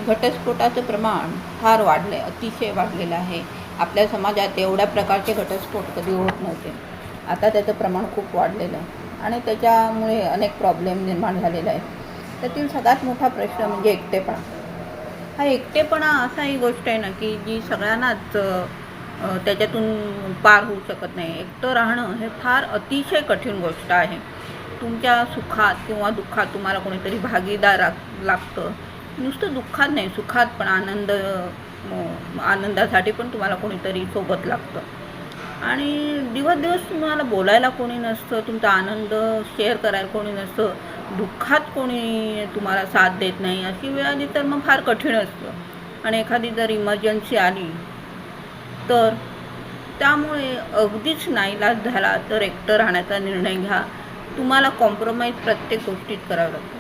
घटस्फोटाचं प्रमाण फार वाढलं आहे, अतिशय वाढलेलं आहे. आपल्या समाजात एवढ्या प्रकारचे घटस्फोट कधी होत नव्हते. आता त्याचं प्रमाण खूप वाढलेलं आहे आणि त्याच्यामुळे अनेक प्रॉब्लेम निर्माण झालेला आहे. त्यातील सगळ्यात मोठा प्रश्न म्हणजे एकटेपणा. हा एकटेपणा असा ही गोष्ट आहे ना की जी सगळ्यांनाच त्याच्यातून पार होऊ शकत नाही. एकटं राहणं हे फार अतिशय कठीण गोष्ट आहे. तुमच्या सुखात किंवा दुःखात तुम्हाला कोणीतरी भागीदार लागतं. नुसतं दुःखात नाही, सुखात पण आनंदासाठी पण तुम्हाला कोणीतरी सोबत लागतं. आणि दिवस तुम्हाला बोलायला कोणी नसतं, तुमचा आनंद शेअर करायला कोणी नसतं, दुःखात कोणी तुम्हाला साथ देत नाही. अशी वेळ आली तर मग फार कठीण असतं. आणि एखादी जर इमर्जन्सी आली तर त्यामुळे अगदीच नाईलाज झाला तर एकटं राहण्याचा निर्णय घ्या. तुम्हाला कॉम्प्रोमाइज प्रत्येक गोष्टीत करावं लागतं.